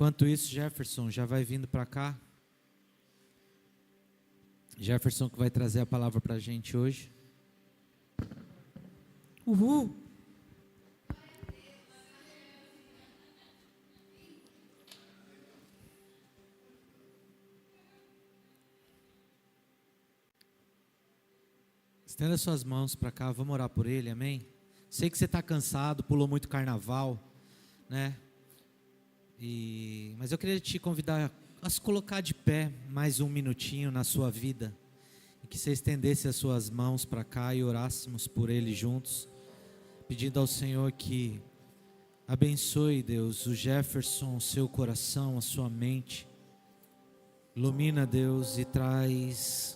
Enquanto isso, Jefferson já vai vindo para cá. Jefferson que vai trazer a palavra para a gente hoje. Uhul! Estenda suas mãos para cá, vamos orar por ele, amém? Sei que você está cansado, pulou muito carnaval, né? Mas eu queria te convidar a se colocar de pé mais um minutinho na sua vida, e que você estendesse as suas mãos para cá e orássemos por ele juntos, pedindo ao Senhor que abençoe, Deus, o Jefferson, o seu coração, a sua mente, ilumina, Deus, e traz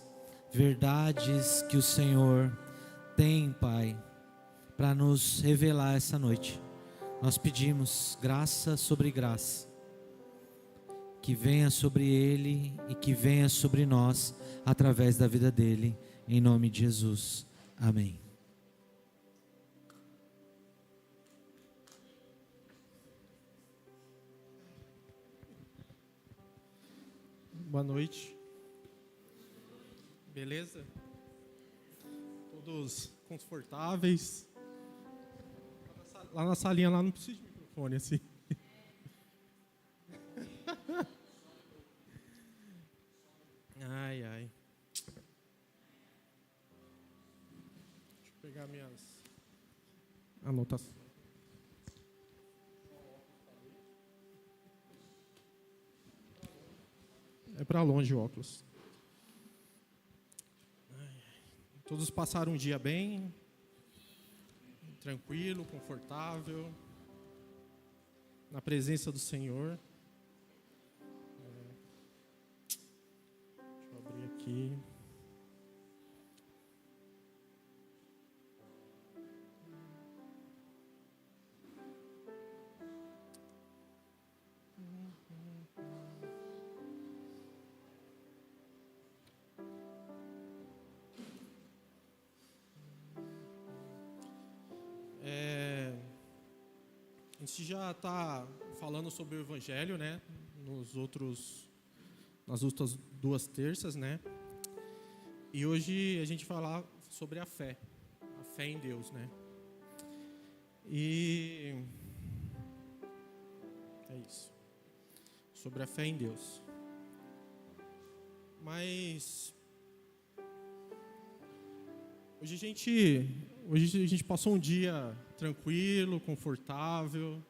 verdades que o Senhor tem, Pai, para nos revelar essa noite. Nós pedimos graça sobre graça, que venha sobre ele e que venha sobre nós, através da vida dele, em nome de Jesus, amém. Boa noite. Beleza? Todos confortáveis? Lá na salinha lá não precisa de microfone assim. Ai, ai. Deixa eu pegar minhas anotações. É para longe o óculos. Todos passaram um dia bem, tranquilo, confortável, na presença do Senhor. Deixa eu abrir aqui. A gente já está falando sobre o Evangelho, né? Nas outras 2 terças, né? E hoje a gente vai falar sobre a fé em Deus, né? E é isso, sobre a fé em Deus. Mas hoje a gente passou um dia tranquilo, confortável,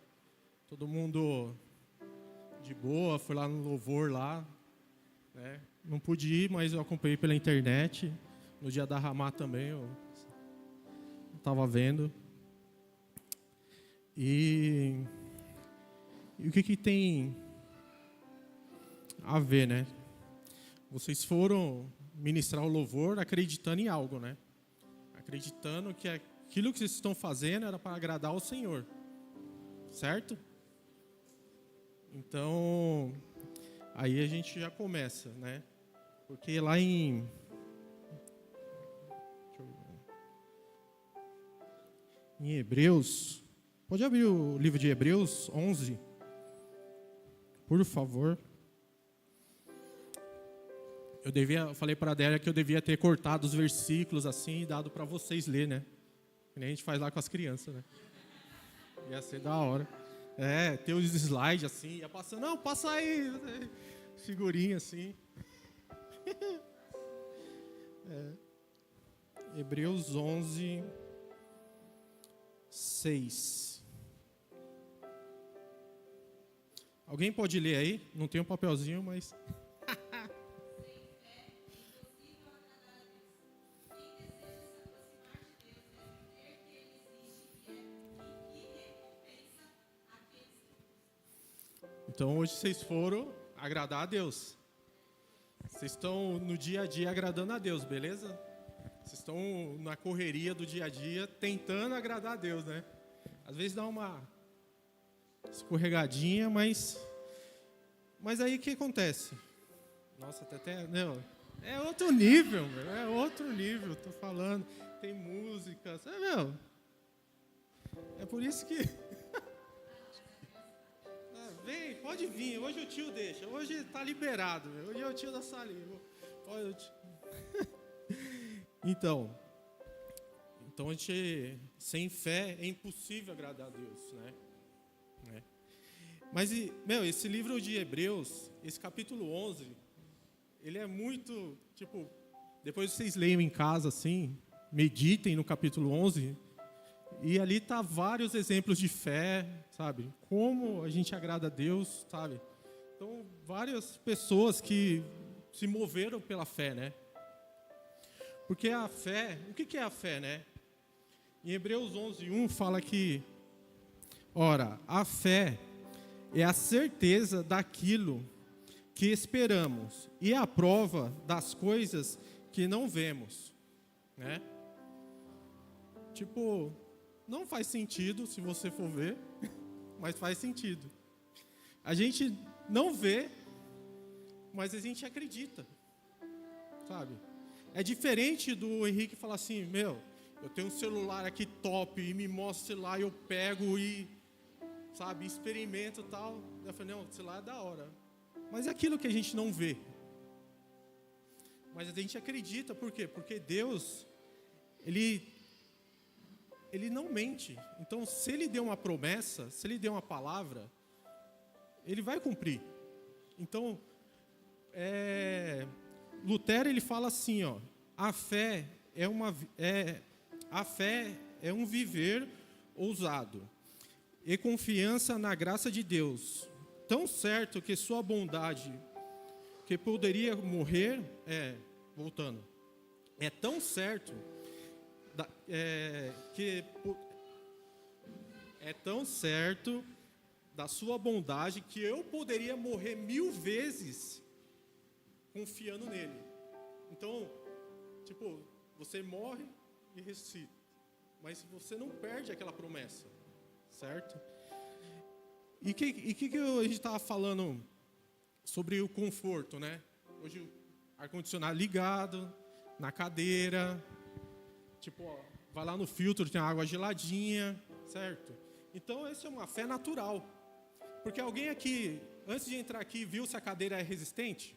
todo mundo de boa, foi lá no louvor lá, né? Não pude ir, mas eu acompanhei pela internet, no dia da Ramá também, eu estava vendo. E o que tem a ver, né? Vocês foram ministrar o louvor acreditando em algo, né? Acreditando que aquilo que vocês estão fazendo era para agradar ao Senhor, certo? Então, aí a gente já começa, né? Porque lá em Hebreus, pode abrir o livro de Hebreus 11, por favor. Eu falei para a Adélia que eu devia ter cortado os versículos assim e dado para vocês ler, né? Que nem a gente faz lá com as crianças, né? Ia ser da hora. Ter os slides assim, ia passando, não, passa aí, figurinha assim. Hebreus 11, 6. Alguém pode ler aí? Não tem um papelzinho, mas... Então hoje vocês foram agradar a Deus. Vocês estão no dia a dia agradando a Deus, beleza? Vocês estão na correria do dia a dia tentando agradar a Deus, né? Às vezes dá uma escorregadinha, mas aí o que acontece? Nossa, até não, é outro nível, tô falando. Tem músicas, é por isso que... Pode vir, hoje o tio deixa, hoje tá liberado, hoje é o tio da salinha. Então a gente, sem fé, é impossível agradar a Deus, né? Mas, esse livro de Hebreus, esse capítulo 11, ele é muito, depois vocês leiam em casa, assim, meditem no capítulo 11, e ali tá vários exemplos de fé, sabe? Como a gente agrada a Deus, sabe? Então, várias pessoas que se moveram pela fé, né? Porque a fé, o que é a fé, né? Em Hebreus 11:1 fala que, ora, a fé é a certeza daquilo que esperamos e a prova das coisas que não vemos, né? Não faz sentido se você for ver, mas faz sentido. A gente não vê, mas a gente acredita, sabe? É diferente do Henrique falar assim, eu tenho um celular aqui top e me mostra o celular e eu pego e, sabe, experimento e tal. Eu falei, não, o celular é da hora. Mas é aquilo que a gente não vê. Mas a gente acredita, por quê? Porque Deus, Ele não mente. Então, se Ele deu uma promessa, se Ele deu uma palavra, Ele vai cumprir. Então, Lutero, ele fala assim, a fé é um viver ousado e confiança na graça de Deus, tão certo que sua bondade, que poderia morrer, é tão certo tão certo da sua bondade que eu poderia morrer 1000 vezes confiando nele. Então, você morre e ressuscita, mas você não perde aquela promessa, certo? E que a gente estava falando sobre o conforto, né? Hoje o ar-condicionado ligado, na cadeira, vai lá no filtro, tem água geladinha, certo? Então, essa é uma fé natural. Porque alguém aqui, antes de entrar aqui, viu se a cadeira é resistente?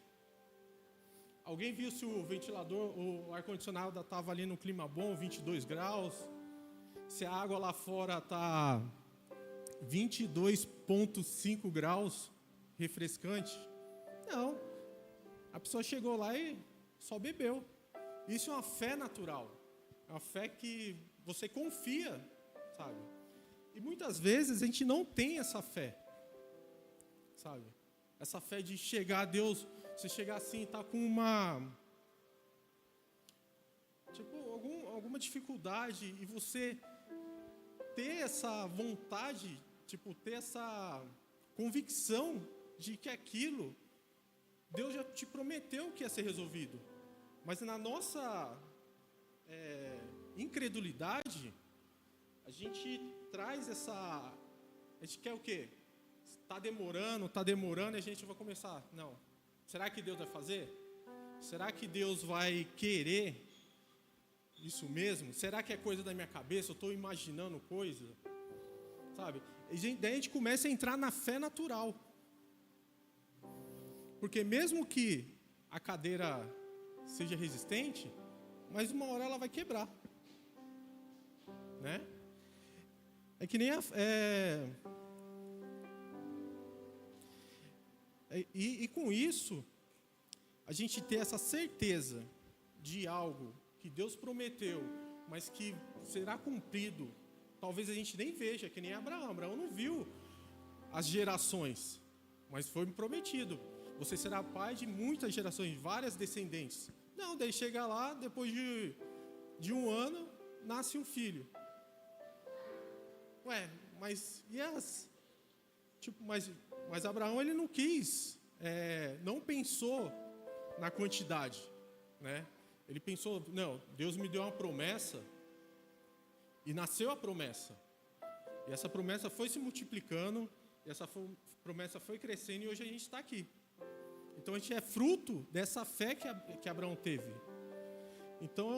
Alguém viu se o ventilador, o ar-condicionado estava ali no clima bom, 22 graus? Se a água lá fora está 22,5 graus, refrescante? Não. A pessoa chegou lá e só bebeu. Isso é uma fé natural. É uma fé que você confia, sabe? E muitas vezes a gente não tem essa fé, sabe? Essa fé de chegar a Deus, você chegar assim, tá com alguma dificuldade e você ter essa vontade, ter essa convicção de que aquilo, Deus já te prometeu que ia ser resolvido. Mas na nossa incredulidade, a gente traz a gente quer o quê? Está demorando, e a gente vai começar. Não. Será que Deus vai fazer? Será que Deus vai querer isso mesmo? Será que é coisa da minha cabeça? Eu estou imaginando coisa? Sabe? Daí a gente começa a entrar na fé natural. Porque mesmo que a cadeira seja resistente, mas uma hora ela vai quebrar. Né? É que nem E com isso, a gente ter essa certeza de algo que Deus prometeu, mas que será cumprido, talvez a gente nem veja, que nem Abraão. Abraão não viu as gerações, mas foi prometido. Você será pai de muitas gerações, várias descendentes. Não, daí chega lá, depois de 1 ano, nasce um filho. Mas e as... Mas Abraão, ele não quis, não pensou na quantidade, né? Ele pensou, não, Deus me deu uma promessa e nasceu a promessa. E essa promessa foi se multiplicando, e essa promessa foi crescendo e hoje a gente está aqui. Então a gente é fruto dessa fé que Abraão teve. Então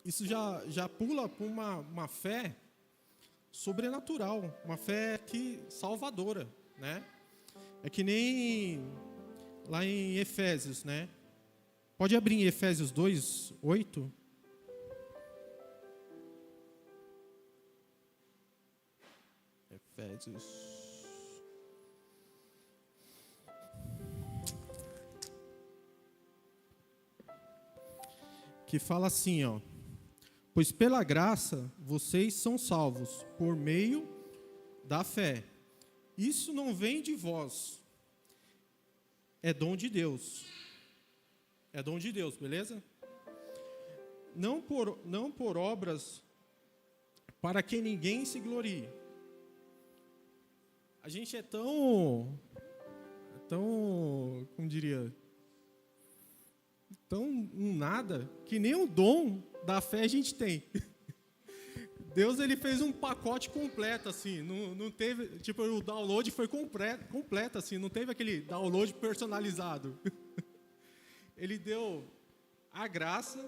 isso já pula para uma fé sobrenatural, uma fé que salvadora, né? É que nem lá em Efésios, né? Pode abrir em Efésios 2:8. Efésios. Que fala assim, ó: pois pela graça vocês são salvos por meio da fé. Isso não vem de vós, é dom de Deus. É dom de Deus, beleza? Não por obras, para que ninguém se glorie. A gente é tão, como diria, tão um nada, que nem o dom da fé a gente tem. Deus, ele fez um pacote completo, assim, não teve, tipo, o download foi completo, assim, não teve aquele download personalizado. Ele deu a graça,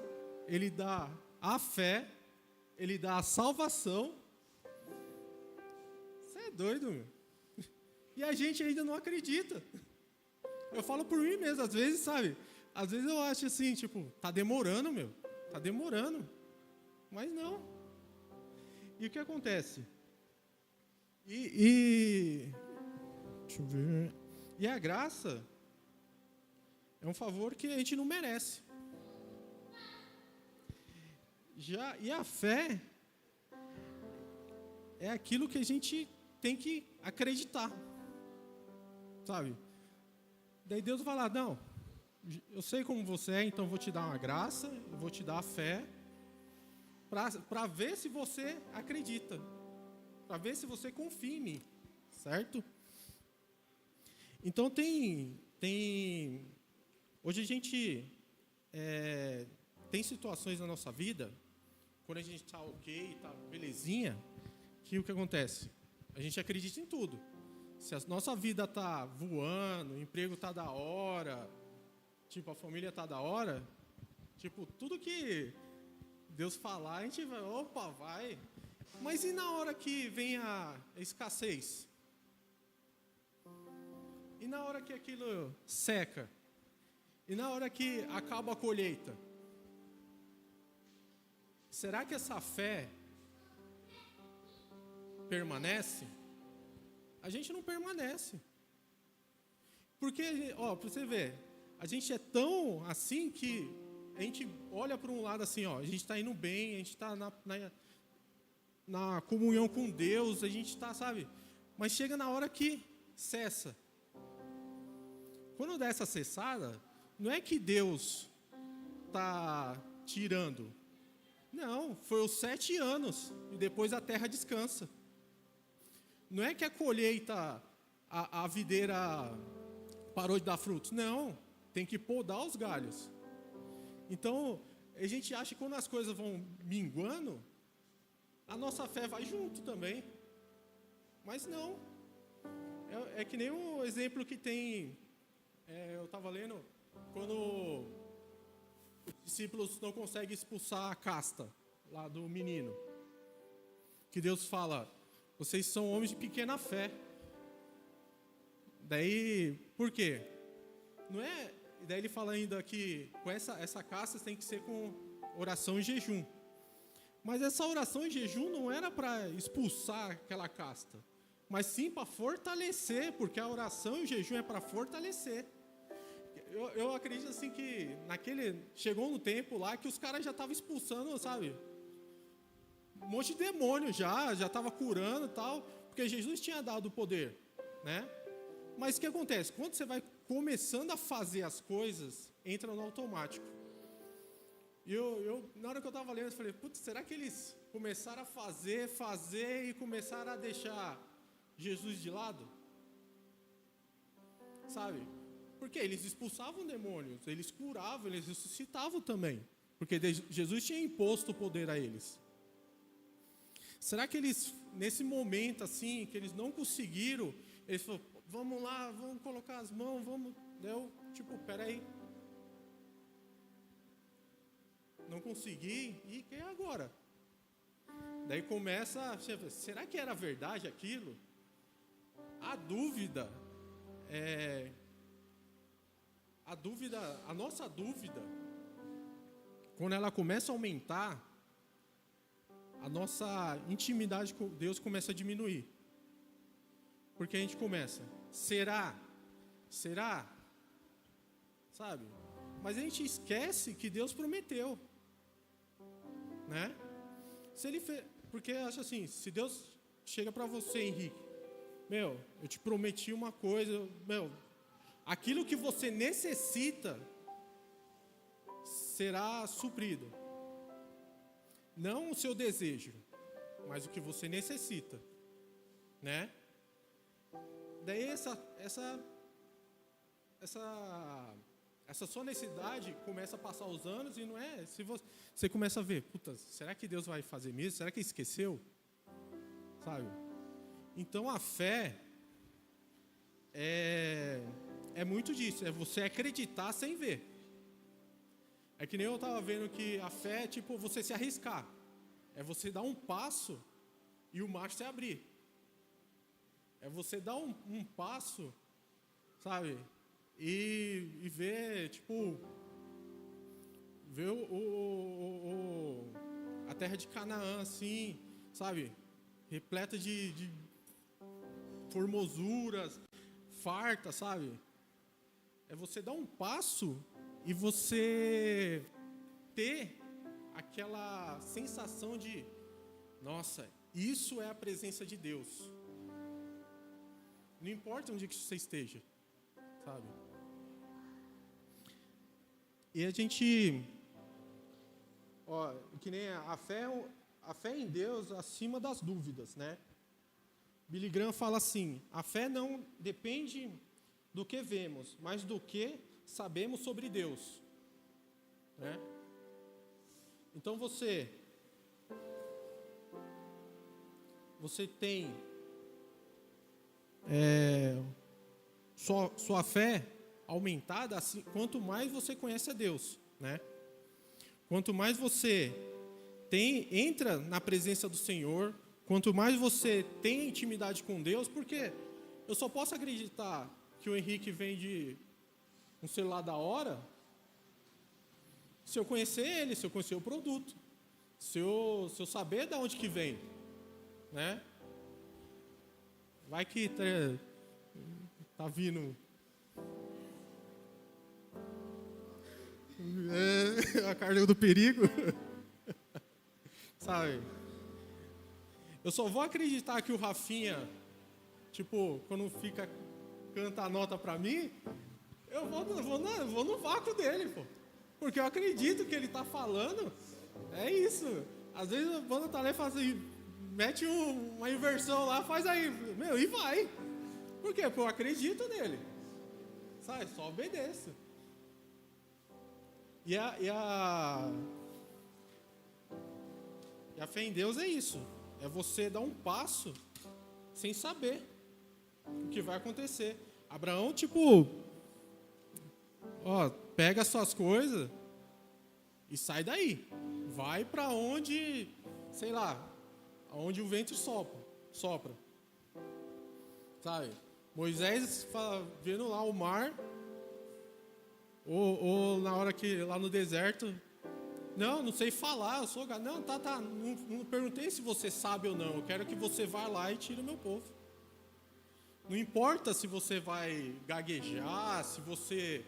ele dá a fé, ele dá a salvação. Você é doido, meu. E a gente ainda não acredita. Eu falo por mim mesmo, às vezes, sabe? Às vezes eu acho assim, tipo, tá demorando, meu. Tá demorando. Mas não. E o que acontece? Deixa eu ver. E a graça é um favor que a gente não merece. E a fé é aquilo que a gente tem que acreditar. Sabe? Daí Deus vai lá, não, eu sei como você é, então eu vou te dar uma graça, eu vou te dar a fé, para ver se você acredita, para ver se você confia em mim, certo? Então hoje a gente tem situações na nossa vida, quando a gente está ok, está belezinha, que o que acontece? A gente acredita em tudo. Se a nossa vida está voando, o emprego está da hora, tipo, a família está da hora, tipo, tudo que Deus falar, a gente vai, opa, vai. Mas e na hora que vem a escassez? E na hora que aquilo seca? E na hora que acaba a colheita? Será que essa fé permanece? A gente não permanece. Porque, ó, para você ver, a gente é tão assim que a gente olha para um lado assim, ó, a gente está indo bem, a gente está na comunhão com Deus, a gente está, sabe? Mas chega na hora que cessa. Quando dá essa cessada, não é que Deus está tirando. Não, foi os 7 anos e depois a terra descansa. Não é que a colheita, a videira parou de dar frutos. Não, tem que podar os galhos. Então, a gente acha que quando as coisas vão minguando, a nossa fé vai junto também. Mas não. É que nem o exemplo que tem, eu estava lendo, quando os discípulos não conseguem expulsar a casta lá do menino. Que Deus fala, vocês são homens de pequena fé. Daí, por quê? Não é... Daí ele fala ainda que com essa casta tem que ser com oração e jejum. Mas essa oração e jejum não era para expulsar aquela casta, mas sim para fortalecer, porque a oração e o jejum é para fortalecer. Eu acredito assim que chegou um tempo lá que os caras já estavam expulsando, sabe? Um monte de demônio já estava curando e tal, porque Jesus tinha dado o poder, né? Mas o que acontece? Quando você vai começando a fazer as coisas, entra no automático. E na hora que eu estava lendo, eu falei, putz, será que eles começaram a fazer e começaram a deixar Jesus de lado? Sabe? Porque eles expulsavam demônios, eles curavam, eles ressuscitavam também. Porque Jesus tinha imposto o poder a eles. Será que eles, nesse momento assim, que eles não conseguiram, eles falaram, vamos lá, vamos colocar as mãos, vamos... Deu, tipo, peraí. Não consegui, e que é agora? Daí começa, será que era verdade aquilo? A dúvida, a nossa dúvida, quando ela começa a aumentar, a nossa intimidade com Deus começa a diminuir. Porque a gente começa, será? Sabe? Mas a gente esquece que Deus prometeu, né? Porque eu acho assim, se Deus chega para você, Henrique, eu te prometi uma coisa, aquilo que você necessita será suprido. Não o seu desejo, mas o que você necessita, né? Daí essa sua necessidade começa a passar os anos e não é... Se você começa a ver, será que Deus vai fazer mesmo? Será que ele esqueceu? Sabe? Então a fé é muito disso, é você acreditar sem ver. É que nem eu estava vendo que a fé é tipo você se arriscar. É você dar um passo e o mar se abrir. É você dar um passo, sabe? E ver, tipo, ver a terra de Canaã, assim, sabe? Repleta de formosuras, farta, sabe? É você dar um passo e você ter aquela sensação de, nossa, isso é a presença de Deus. Não importa onde que você esteja, sabe? E a gente, que nem a fé em Deus acima das dúvidas, né? Billy Graham fala assim, a fé não depende do que vemos, mas do que sabemos sobre Deus, né? Então você tem sua fé aumentada assim, quanto mais você conhece a Deus, né? Quanto mais você entra na presença do Senhor, quanto mais você tem intimidade com Deus, porque eu só posso acreditar que o Henrique vende um celular da hora se eu conhecer ele, se eu conhecer o produto, se eu saber de onde que vem, né? Vai que tá vindo a carga do perigo, sabe? Eu só vou acreditar que o Rafinha, tipo, quando canta a nota pra mim, eu vou no vácuo dele, pô. Porque eu acredito que ele tá falando, é isso. Às vezes a banda tá lá e faz assim, mete uma inversão lá, faz aí, e vai. Por quê? Porque eu acredito nele. Sabe, só obedeço. E a fé em Deus é isso. É você dar um passo sem saber o que vai acontecer. Abraão, tipo, pega suas coisas e sai daí. Vai para onde, sei lá, onde o vento sopra. Sabe? Moisés vendo lá o mar, ou na hora que lá no deserto, não sei falar, eu sou não, tá, não perguntei se você sabe ou não, eu quero que você vá lá e tire o meu povo. Não importa se você vai gaguejar, se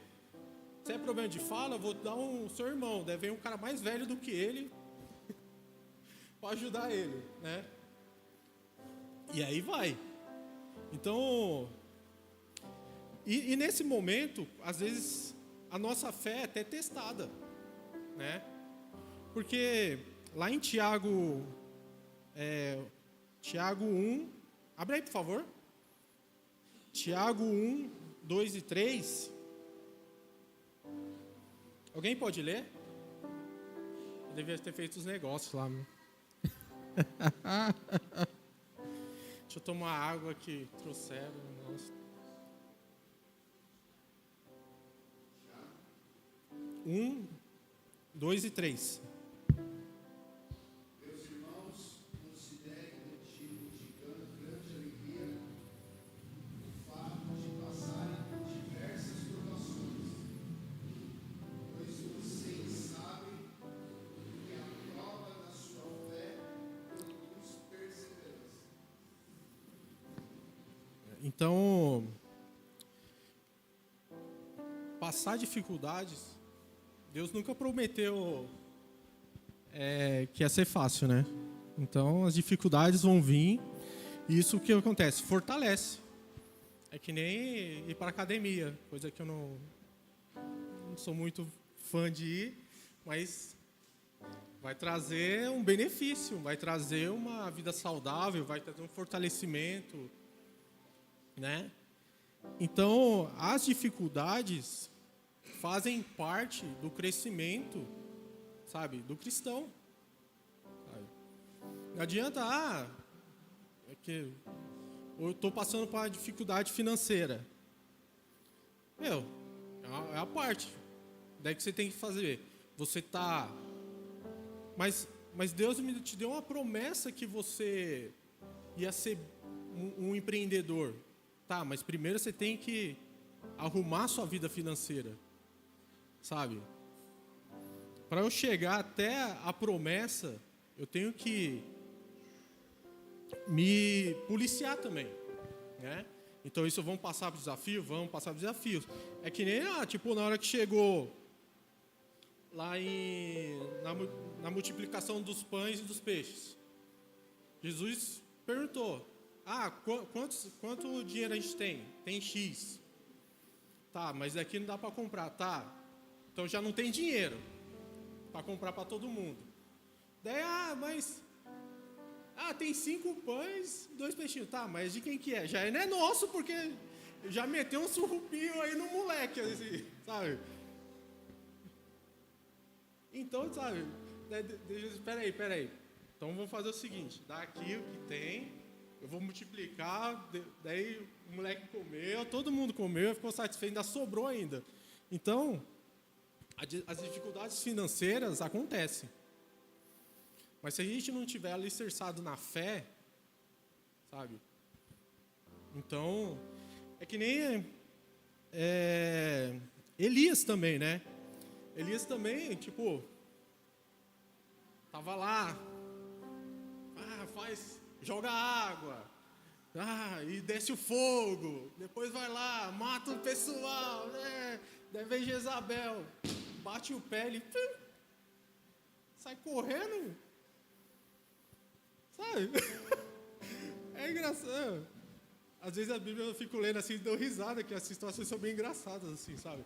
é problema de fala, eu vou dar seu irmão, deve vir um cara mais velho do que ele para ajudar ele, né? E aí vai. Então, e nesse momento, às vezes, a nossa fé é até testada, né? Porque lá em Tiago 1, abre aí, por favor. Tiago 1, 2 e 3. Alguém pode ler? Eu devia ter feito os negócios lá. Deixa eu tomar água que trouxeram. Nossa. 1, 2 e 3. Meus irmãos, Então, passar dificuldades, Deus nunca prometeu que ia ser fácil, né? Então, as dificuldades vão vir, e isso que acontece? Fortalece. É que nem ir para academia, coisa que eu não sou muito fã de ir, mas vai trazer um benefício, vai trazer uma vida saudável, vai trazer um fortalecimento, né? Então, as dificuldades fazem parte do crescimento, sabe, do cristão. Sabe? Não adianta, é que eu estou passando por uma dificuldade financeira. É a parte. Daí que você tem que fazer. Você está... Mas Deus te deu uma promessa que você ia ser um empreendedor. Tá, mas primeiro você tem que arrumar sua vida financeira. Sabe? Para eu chegar até a promessa, eu tenho que me policiar também, né? Então isso vamos passar por desafio? Vamos passar por desafios. É que nem, tipo, na hora que chegou lá na multiplicação dos pães e dos peixes. Jesus perguntou, quanto dinheiro a gente tem? Tem X. Tá, mas daqui não dá para comprar, tá? Então já não tem dinheiro para comprar para todo mundo. Daí, tem 5 pães, 2 peixinhos. Tá, mas de quem que é? Já não é nosso, porque já meteu um surrupinho aí no moleque, assim, sabe? Então, sabe, espera aí. Então vamos fazer o seguinte, dá aqui o que tem, eu vou multiplicar, daí o moleque comeu, todo mundo comeu, ficou satisfeito, ainda sobrou ainda. Então, as dificuldades financeiras acontecem. Mas se a gente não tiver alicerçado na fé, sabe? Então, é que nem Elias também, né? Elias também, tipo, tava lá, joga água, e desce o fogo, depois vai lá, mata o pessoal, né? Daí vem Jezabel, bate o pé, ele sai correndo, sabe? É engraçado. Às vezes a Bíblia eu fico lendo assim e dou risada, que as situações são bem engraçadas, assim, sabe?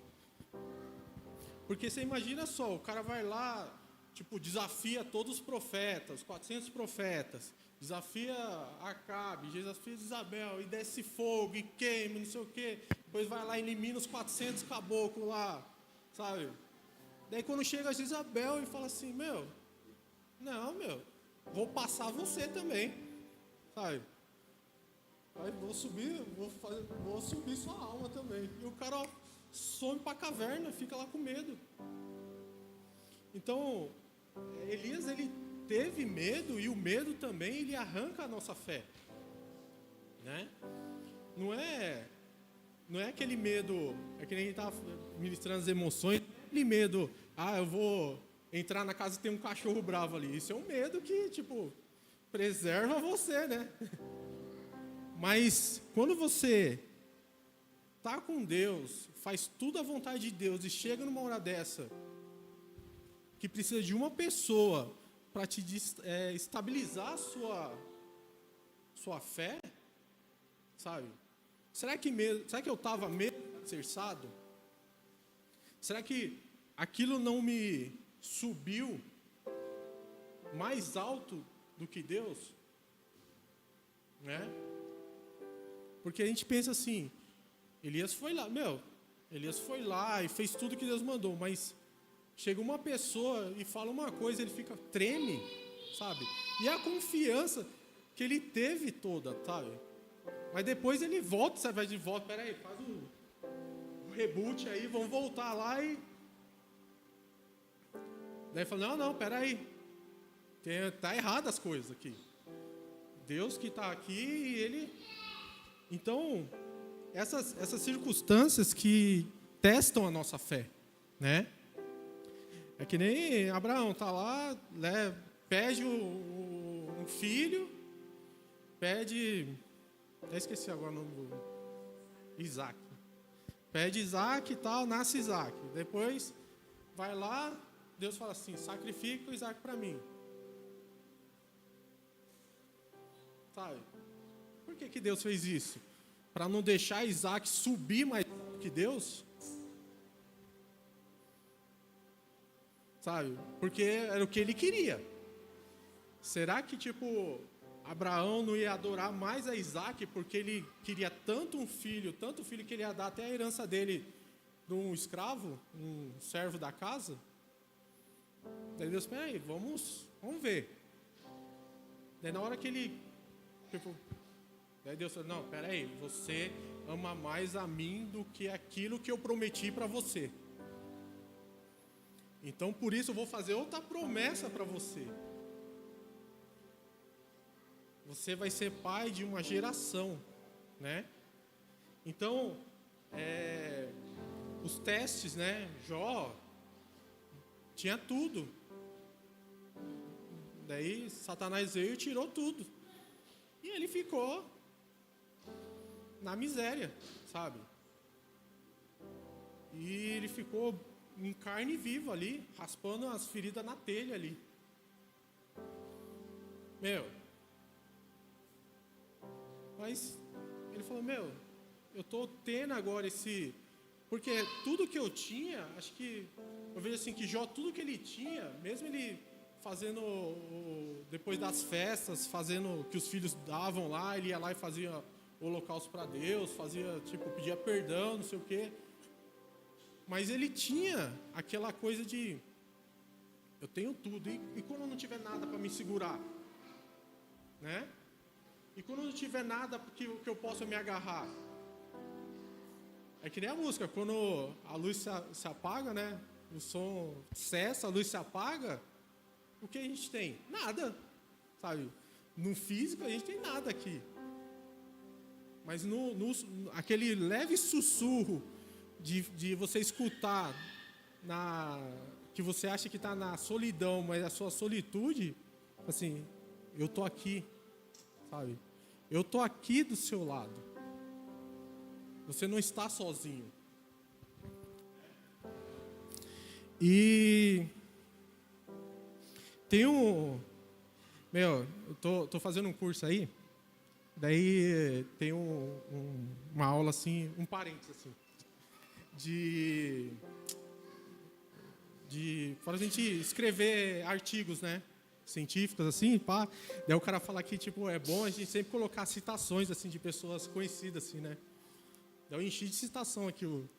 Porque você imagina só, o cara vai lá, tipo, desafia todos os profetas, 400 profetas, desafia Acabe, desafia Isabel, e desce fogo, e queima, não sei o quê. Depois vai lá e elimina os 400 caboclos lá, sabe? Daí quando chega a Isabel e fala assim, vou passar você também, sabe? Aí vou subir sua alma também. E o cara some para a caverna, fica lá com medo. Então, Elias, ele teve medo, e o medo também, ele arranca a nossa fé, né? Não é aquele medo, é que nem a gente estava ministrando as emoções, aquele medo, eu vou entrar na casa e tem um cachorro bravo ali. Isso é um medo que, tipo, preserva você, né? Mas quando você está com Deus, faz tudo à vontade de Deus e chega numa hora dessa, que precisa de uma pessoa para te estabilizar a sua fé, sabe? Será que eu estava mesmo alicerçado? Será que aquilo não me subiu mais alto do que Deus? Né? Porque a gente pensa assim, Elias foi lá e fez tudo que Deus mandou, mas chega uma pessoa e fala uma coisa, ele treme, sabe? E a confiança que ele teve toda, sabe? Mas depois ele volta, sabe? Vai de volta, peraí, faz um reboot aí, vamos voltar lá e... Daí fala, não, peraí, tá errado as coisas aqui. Deus que está aqui e ele... Então, essas circunstâncias que testam a nossa fé, né? É que nem Abraão, tá lá, né, pede um filho, pede Eu esqueci agora o nome do Isaac. Pede Isaac e tal, nasce Isaac. Depois vai lá, Deus fala assim, sacrifica o Isaac para mim. Sabe? Por que Deus fez isso? Para não deixar Isaac subir mais que Deus? Sabe? Porque era o que ele queria. Será que, Abraão não ia adorar mais a Isaac porque ele queria tanto filho que ele ia dar até a herança dele de um escravo, um servo da casa? Daí Deus, peraí, vamos ver. Daí na hora que ele, daí Deus falou, não, peraí, você ama mais a mim do que aquilo que eu prometi para você. Então, por isso, eu vou fazer outra promessa para você. Você vai ser pai de uma geração, né? Então, os testes, né? Jó tinha tudo. Daí, Satanás veio e tirou tudo. E ele ficou na miséria, sabe? E ele ficou em carne viva ali, raspando as feridas na telha ali. Mas ele falou, eu estou tendo agora esse... Porque tudo que eu tinha, acho que... Eu vejo assim que Jó, tudo que ele tinha, mesmo ele fazendo, depois das festas, fazendo o que os filhos davam lá, ele ia lá e fazia o holocausto para Deus, pedia perdão, não sei o quê. Mas ele tinha aquela coisa de, eu tenho tudo, e quando eu não tiver nada para me segurar? Né? E quando eu não tiver nada que eu possa me agarrar? É que nem a música, quando a luz se apaga, né? O som cessa, a luz se apaga, o que a gente tem? Nada, sabe? No físico a gente tem nada aqui. Mas aquele leve sussurro de você escutar que você acha que está na solidão, mas a sua solitude, assim, eu estou aqui, sabe? Eu estou aqui do seu lado. Você não está sozinho. E tem eu tô fazendo um curso aí, daí tem uma aula assim, um parênteses assim, para a gente escrever artigos, né, científicos assim, pá. Daí o cara fala que é bom a gente sempre colocar citações assim de pessoas conhecidas assim, né. Daí eu enchi de citação aqui o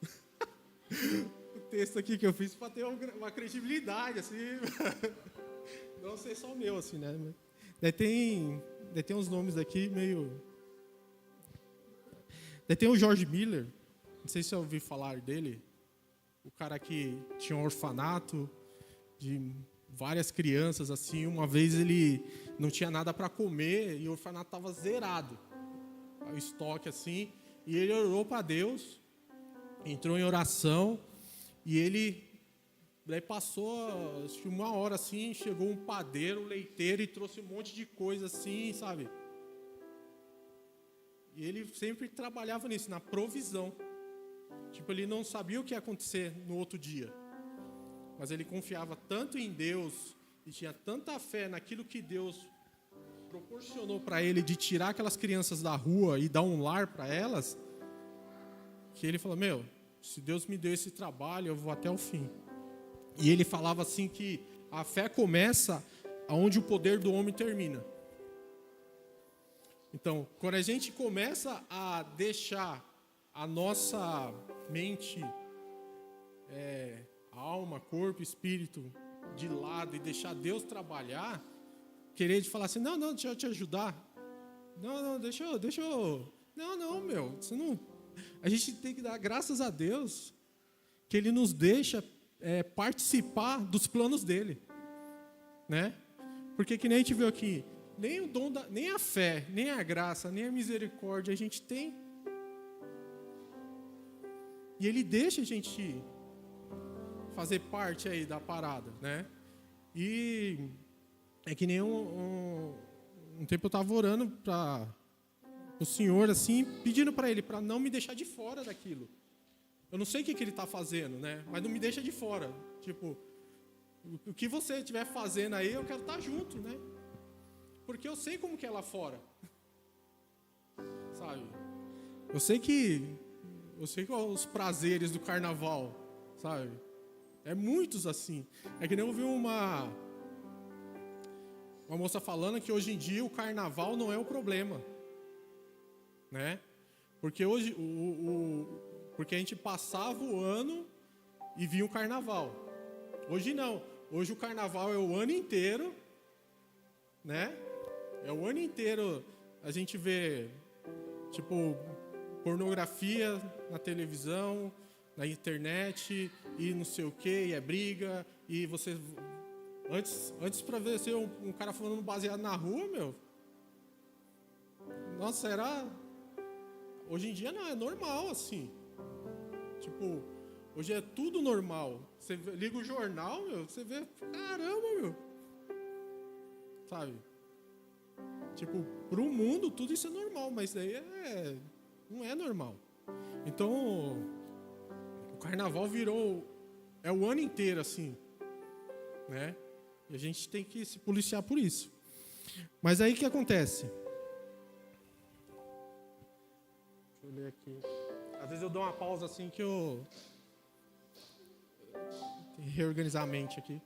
texto aqui que eu fiz para ter uma credibilidade assim, não ser só meu assim, né. Daí tem uns nomes aqui meio. Daí tem o George Miller. Não sei se você ouviu falar dele, o cara que tinha um orfanato de várias crianças, assim. Uma vez ele não tinha nada para comer e o orfanato estava zerado, o estoque, assim. E ele orou para Deus, entrou em oração e ele... Daí passou, acho que 1 hora, assim, chegou um padeiro, um leiteiro e trouxe um monte de coisa, assim, sabe? E ele sempre trabalhava nisso, na provisão. Ele não sabia o que ia acontecer no outro dia. Mas ele confiava tanto em Deus e tinha tanta fé naquilo que Deus proporcionou para ele de tirar aquelas crianças da rua e dar um lar para elas, que ele falou, se Deus me deu esse trabalho, eu vou até o fim. E ele falava assim que a fé começa onde o poder do homem termina. Então, quando a gente começa a deixar a nossa mente, alma, corpo, espírito de lado e deixar Deus trabalhar, querer de falar assim, não, deixa eu te ajudar. Não, deixa eu... Não, você não... A gente tem que dar graças a Deus que Ele nos deixa participar dos planos dele, né? Porque que nem a gente viu aqui, nem o dom nem a fé, nem a graça, nem a misericórdia a gente tem. E ele deixa a gente fazer parte aí da parada, né? E é que nem um tempo eu estava orando o Senhor, assim, pedindo para Ele, para não me deixar de fora daquilo. Eu não sei o que Ele está fazendo, né? Mas não me deixa de fora. Tipo, o que você estiver fazendo aí, eu quero estar junto, né? Porque eu sei como que é lá fora. Sabe? Eu sei que os prazeres do carnaval, sabe? É muitos assim. É que nem eu vi uma moça falando que hoje em dia o carnaval não é o problema, né? Porque hoje porque a gente passava o ano e via o carnaval. Hoje não. Hoje o carnaval é o ano inteiro, né? É o ano inteiro a gente vê tipo pornografia na televisão, na internet, e não sei o que, e é briga, e você... Antes para ver ser um cara falando baseado na rua, meu... Nossa, era... Hoje em dia não, é normal, assim. Tipo, hoje é tudo normal. Você liga o jornal, meu, você vê... Caramba, meu! Sabe? Tipo, pro mundo tudo isso é normal, mas daí não é normal. Então, o carnaval virou... É o ano inteiro, assim. Né? E a gente tem que se policiar por isso. Mas aí o que acontece? Deixa eu ler aqui. Às vezes eu dou uma pausa assim que eu... Tem que reorganizar a mente aqui.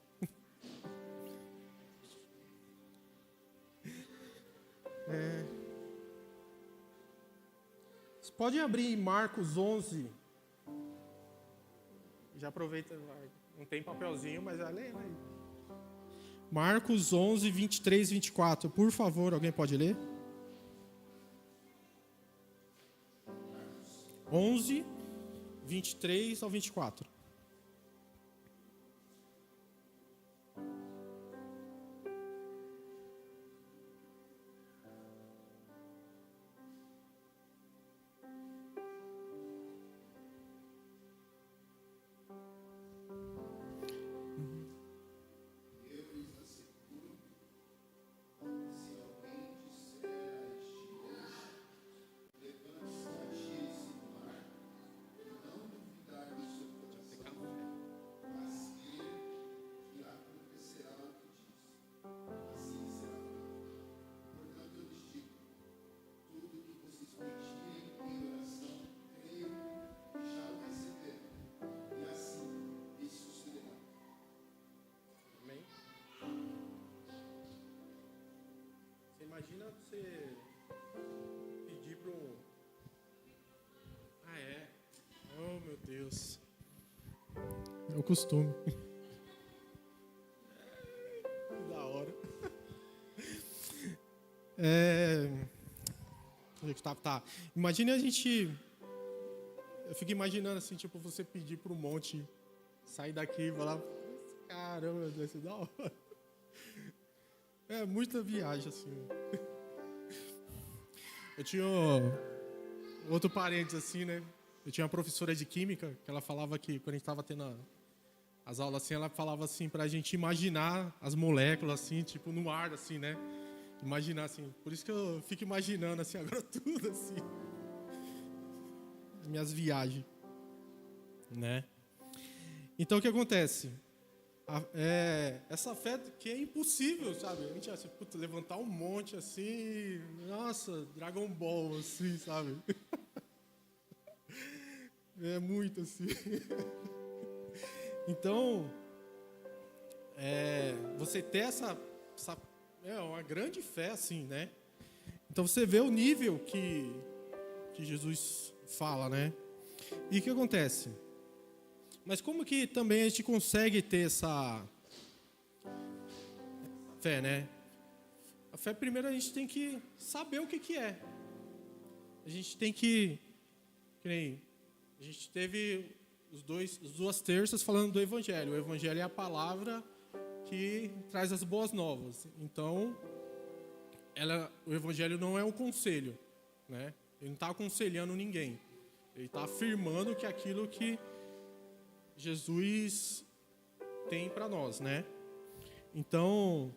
Vocês podem abrir Marcos 11. Já aproveita, não tem papelzinho, mas já lê, né? Marcos 11, 23 e 24. Por favor, alguém pode ler? 11, 23 ao 24. Imagina você pedir para um... Ah, é? Oh, meu Deus. É o costume. Que da hora. Tá. Imagina a gente... Eu fico imaginando assim, tipo, você pedir para um monte sair daqui e falar... Caramba, meu Deus, isso é da hora. É muita viagem, assim. Eu tinha outro parênteses, assim, né? Eu tinha uma professora de química, que ela falava que, quando a gente estava tendo as aulas, assim, ela falava, assim, pra gente imaginar as moléculas, assim, tipo, no ar, assim, né? Imaginar, assim. Por isso que eu fico imaginando, assim, agora tudo, assim. Minhas viagens. Né? Então, o que acontece? Essa fé que é impossível, sabe? A gente acha, puta, levantar um monte assim, nossa, Dragon Ball, assim, sabe? É muito assim. Então, você ter essa uma grande fé, assim, né? Então você vê o nível que Jesus fala, né? E o que acontece? Mas como que também a gente consegue ter essa fé, né? A fé, primeiro, a gente tem que saber o que é. A gente tem que nem a gente teve as duas terças falando do Evangelho. O Evangelho é a palavra que traz as boas novas. Então, o Evangelho não é um conselho, né? Ele não está aconselhando ninguém. Ele está afirmando que aquilo que Jesus tem para nós, né? Então,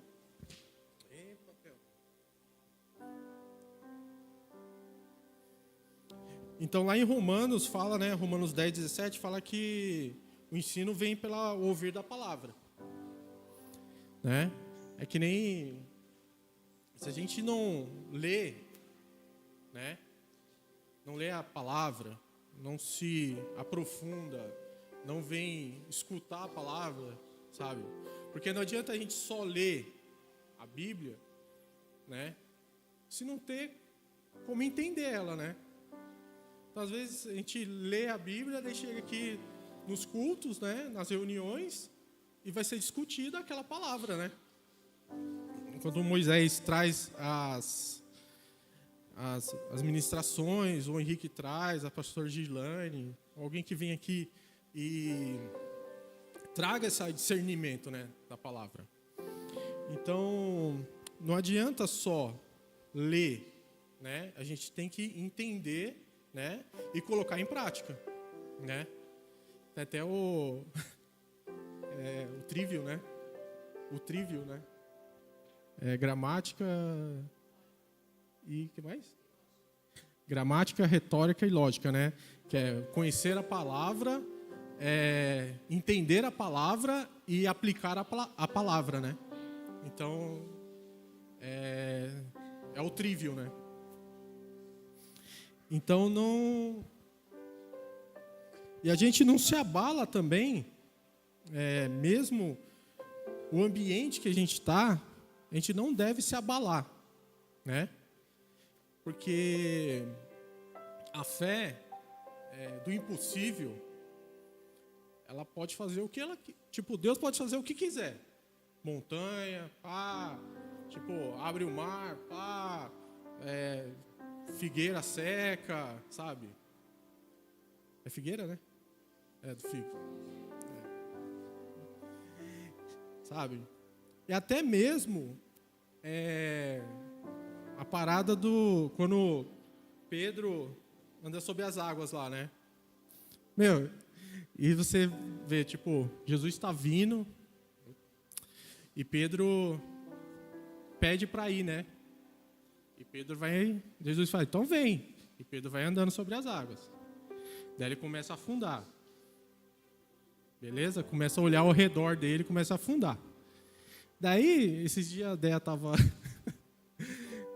Então, lá em Romanos, fala, né, Romanos 10, 17, fala que o ensino vem pelo ouvir da palavra. Né? É que nem... Se a gente não lê, né, não lê a palavra, não se aprofunda, não vem escutar a palavra, sabe? Porque não adianta a gente só ler a Bíblia, né, se não ter como entender ela, né? Então, às vezes a gente lê a Bíblia, daí chega aqui nos cultos, né, nas reuniões, e vai ser discutida aquela palavra, né? Quando Moisés traz as ministrações, o Henrique traz, a pastora Gilane, alguém que vem aqui e traga esse discernimento, né, da palavra. Então, não adianta só ler, né? A gente tem que entender, né, e colocar em prática, né? Tem até o trivial, né? O trivial, né? Gramática e que mais? Gramática, retórica e lógica, né? Que é conhecer a palavra, entender a palavra e aplicar a palavra, né? Então, é o trivial, né? Então, não... E a gente não se abala também, mesmo o ambiente que a gente está, a gente não deve se abalar, né? Porque a fé do impossível, ela pode fazer o que ela... Tipo, Deus pode fazer o que quiser. Montanha, pá, tipo, abre o mar, pá, figueira seca, sabe? É figueira, né? É do figo. Sabe? E até mesmo a parada do... Quando Pedro anda sobre as águas lá, né? Meu, e você vê, tipo, Jesus está vindo e Pedro pede para ir, né? E Pedro vai... Jesus fala, então vem. E Pedro vai andando sobre as águas. Daí ele começa a afundar. Beleza? Começa a olhar ao redor dele, começa a afundar. Daí, esses dias a Déia tava...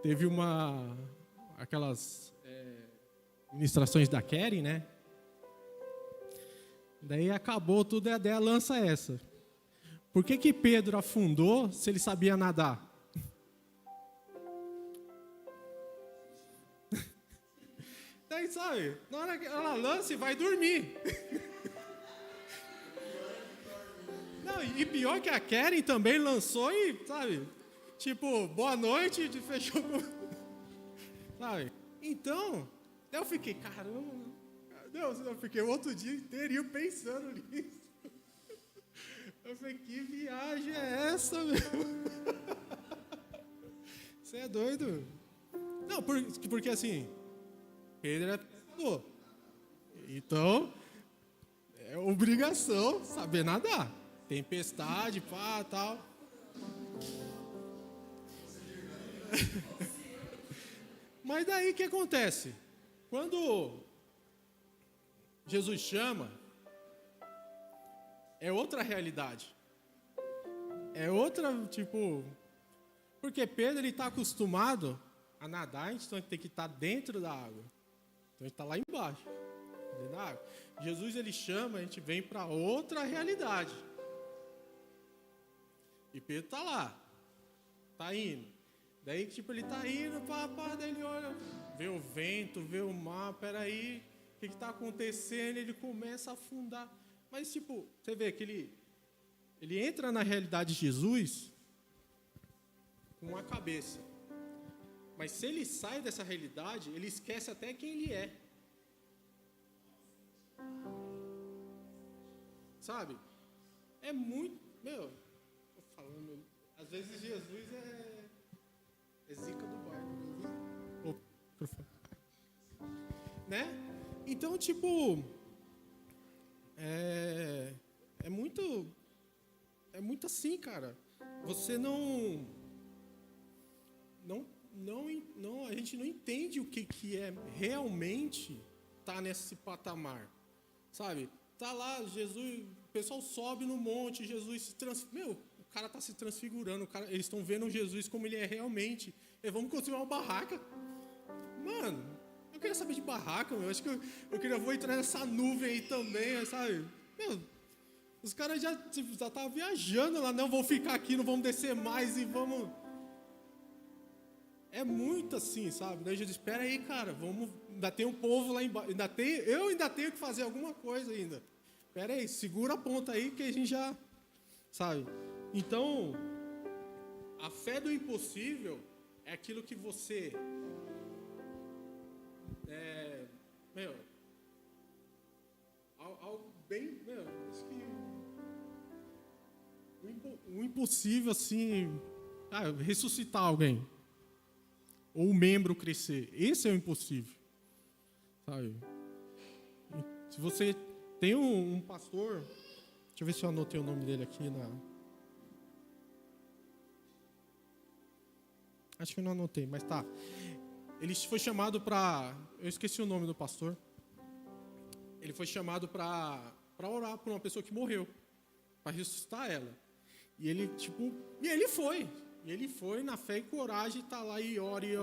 Teve aquelas ministrações da Keren, né? Daí acabou tudo e a Déia lança essa. Por que Pedro afundou se ele sabia nadar? Daí, sabe, na hora que ela lança e vai dormir. Não, e pior que a Keren também lançou e, sabe, tipo, boa noite, fechou com... Sabe? Então, eu fiquei, caramba, Deus, eu fiquei o outro dia inteiro pensando nisso. Eu falei, que viagem é essa, meu? Você é doido? Não, porque assim, Pedro é pescador. Então, é obrigação saber nadar. Tempestade, pá, tal. Mas daí o que acontece? Quando Jesus chama, é outra realidade. É outra, tipo... Porque Pedro, ele está acostumado a nadar, então tem que estar dentro da água. Então ele está lá embaixo, dentro da água. Jesus, ele chama, a gente vem para outra realidade. E Pedro está lá, está indo. Daí, tipo, ele está indo, daí ele olha, vê o vento, vê o mar, peraí, o que está acontecendo? Ele começa a afundar. Mas, tipo, você vê que ele entra na realidade de Jesus com uma cabeça. Mas se ele sai dessa realidade, ele esquece até quem ele é. Sabe? É muito... Meu, tô falando... Às vezes Jesus é zica do bairro. Né? Então, tipo... É muito assim, cara. Você não, a gente não entende o que é realmente tá nesse patamar, sabe? Tá lá, Jesus, o pessoal sobe no monte, Jesus se transfigura. O cara tá se transfigurando, eles estão vendo Jesus como ele é realmente. Vamos construir uma barraca. Mano, eu queria saber de barraca, meu. Acho que eu vou entrar nessa nuvem aí também, sabe? Meu, os caras já estavam viajando lá, não, vão ficar aqui, não vamos descer mais e vamos... É muito assim, sabe? Daí Jesus, espera aí, cara, ainda tem um povo lá embaixo, eu ainda tenho que fazer alguma coisa ainda. Espera aí, segura a ponta aí que a gente já, sabe? Então, a fé do impossível é aquilo que você, algo bem, acho que o impossível assim, ressuscitar alguém. Ou o membro crescer. Esse é o impossível. Sabe? Se você tem um pastor... Deixa eu ver se eu anotei o nome dele aqui na... Acho que eu não anotei, mas tá. Ele foi chamado para... Eu esqueci o nome do pastor. Ele foi chamado para orar por uma pessoa que morreu. Para ressuscitar ela. E ele, foi. E ele foi na fé e coragem, tá lá e ora. E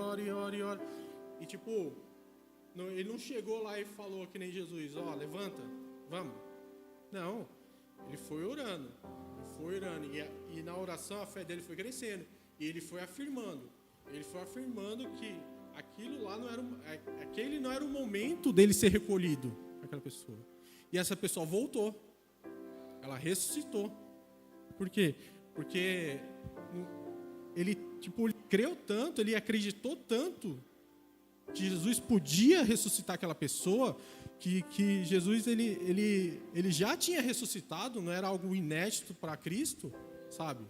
ele não chegou lá e falou que nem Jesus, levanta, vamos. Não, ele foi orando. E na oração a fé dele foi crescendo. E ele foi afirmando. Que aquilo lá aquele não era o momento dele ser recolhido, aquela pessoa. E essa pessoa voltou. Ela ressuscitou. Por quê? Porque... ele creu tanto, ele acreditou tanto que Jesus podia ressuscitar aquela pessoa, que Jesus ele já tinha ressuscitado, não era algo inédito para Cristo, sabe?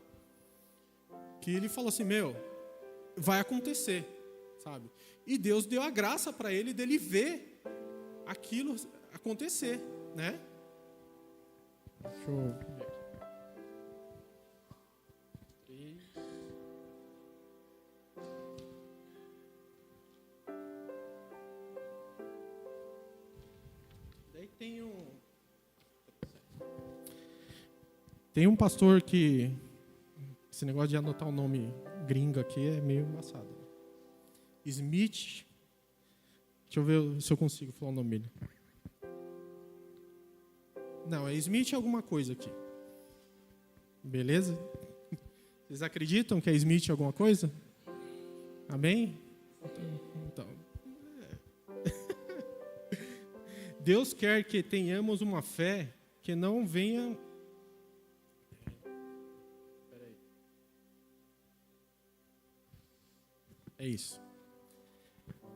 Que ele falou assim, vai acontecer, sabe? E Deus deu a graça para ele dele ver aquilo acontecer, né? Deixa eu ver. Tem um pastor que... Esse negócio de anotar o nome gringo aqui é meio embaçado. Smith... Deixa eu ver se eu consigo falar o nome dele. Não, é Smith alguma coisa aqui. Beleza? Vocês acreditam que é Smith alguma coisa? Amém? Então... Deus quer que tenhamos uma fé que não venha... Peraí. É isso.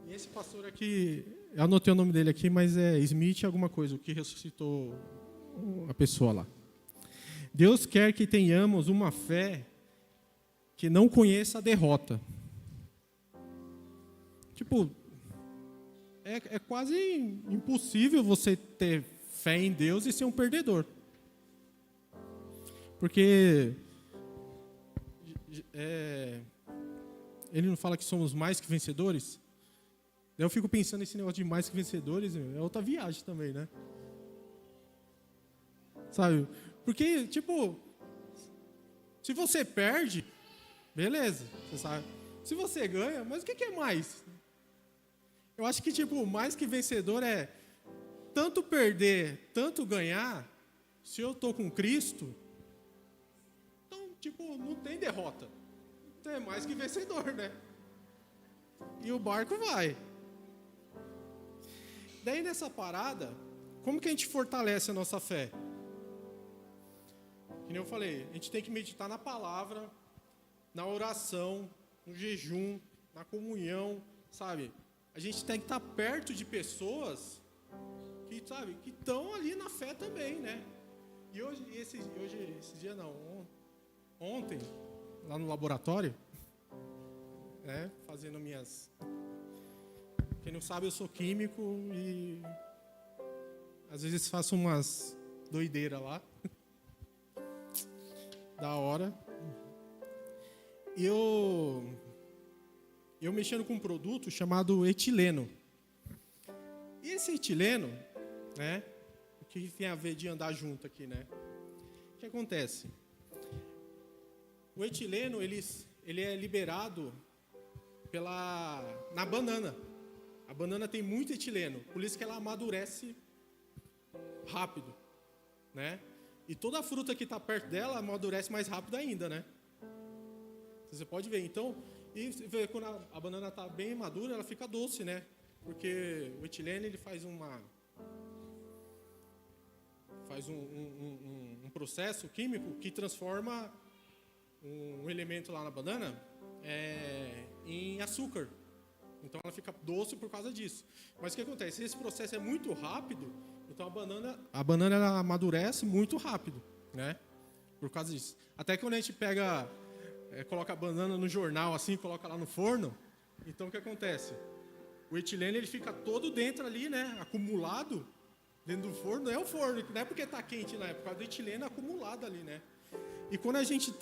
E esse pastor aqui, eu anotei o nome dele aqui, mas é Smith alguma coisa, o que ressuscitou a pessoa lá. Deus quer que tenhamos uma fé que não conheça a derrota. É quase impossível você ter fé em Deus e ser um perdedor. Porque ele não fala que somos mais que vencedores? Eu fico pensando nesse negócio de mais que vencedores, é outra viagem também, né? Sabe? Porque, se você perde, beleza, você sabe. Se você ganha, mas o que é mais? Eu acho que, mais que vencedor é tanto perder, tanto ganhar. Se eu estou com Cristo, então, não tem derrota. Então é mais que vencedor, né? E o barco vai. Daí, nessa parada, como que a gente fortalece a nossa fé? Que nem eu falei, a gente tem que meditar na palavra, na oração, no jejum, na comunhão, sabe? A gente tem que estar perto de pessoas que, sabe, que estão ali na fé também, né? E esse dia não, ontem, lá no laboratório, né, fazendo minhas... Quem não sabe, eu sou químico e às vezes faço umas doideiras lá. Da hora. E eu mexendo com um produto chamado etileno. E esse etileno, né? O que tem a ver de andar junto aqui, né? O que acontece? O etileno, ele é liberado na banana. A banana tem muito etileno, por isso que ela amadurece rápido, né? E toda a fruta que está perto dela amadurece mais rápido ainda, né? Você pode ver. Então, e você vê, quando a banana está bem madura, ela fica doce, né? Porque o etileno ele faz um processo químico que transforma um elemento lá na banana em açúcar. Então ela fica doce por causa disso. Mas o que acontece? Esse processo é muito rápido, então a banana ela amadurece muito rápido, né? Por causa disso. Até que quando a gente coloca a banana no jornal assim, coloca lá no forno, então o que acontece? O etileno ele fica todo dentro ali, né? Acumulado dentro do forno. Não é o forno, não é porque está quente, não é por causa do etileno acumulado ali, né? E quando a gente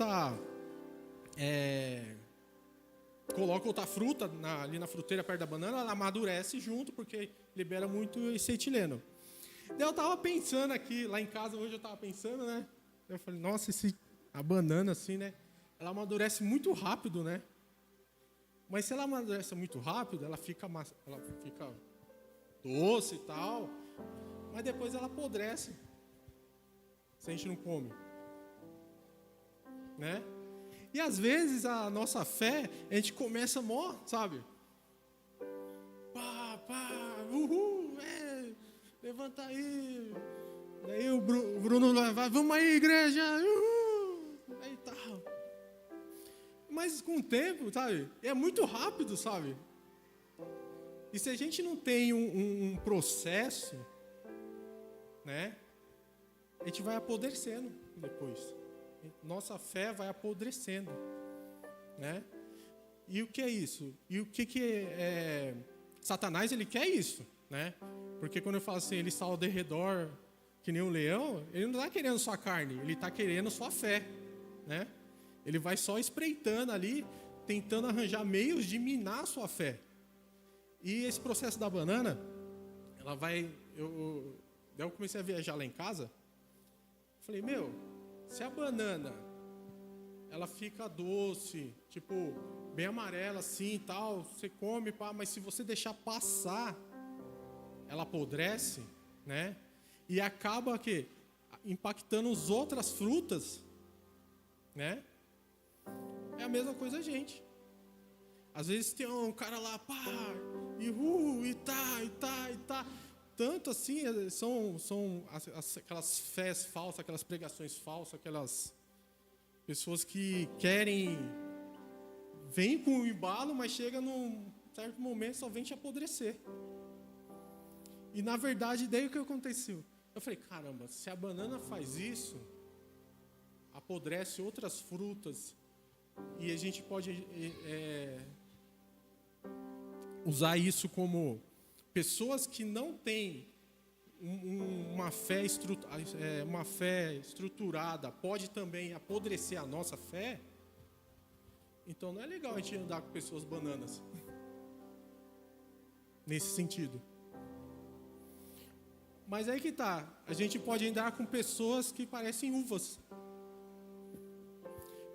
coloca outra fruta ali na fruteira perto da banana, ela amadurece junto, porque libera muito esse etileno. Daí eu estava pensando aqui, lá em casa hoje eu estava pensando, né? Eu falei, nossa, a banana assim, né? Ela amadurece muito rápido, né? Mas se ela amadurece muito rápido, ela fica doce e tal, mas depois ela apodrece, se a gente não come, né? E às vezes a nossa fé, a gente começa mó, sabe? Uhul, levanta aí. Daí o Bruno vai, vamos aí, igreja, uhul, aí tal. Mas com o tempo, sabe? É muito rápido, sabe? E se a gente não tem um processo, né? A gente vai apodrecendo depois. Nossa fé vai apodrecendo, né? E o que é isso? E o que é... Satanás, ele quer isso, né? Porque quando eu falo assim, ele está ao derredor que nem um leão, ele não está querendo sua carne, ele está querendo sua fé, né? Ele vai só espreitando ali, tentando arranjar meios de minar a sua fé. E esse processo da banana, ela vai... Daí eu comecei a viajar lá em casa, falei, se a banana, ela fica doce, tipo, bem amarela assim e tal, você come, mas se você deixar passar, ela apodrece, né? E acaba impactando as outras frutas, né? É a mesma coisa a gente. Às vezes tem um cara lá, e tá. Tanto assim, são aquelas fés falsas, aquelas pregações falsas, aquelas pessoas que vêm com o embalo, mas chega num certo momento só vem te apodrecer. E na verdade, daí o que aconteceu? Eu falei, caramba, se a banana faz isso, apodrece outras frutas, e a gente pode usar isso como pessoas que não têm uma fé estruturada, pode também apodrecer a nossa fé. Então não é legal a gente andar com pessoas bananas nesse sentido. Mas aí que tá, a gente pode andar com pessoas que parecem uvas.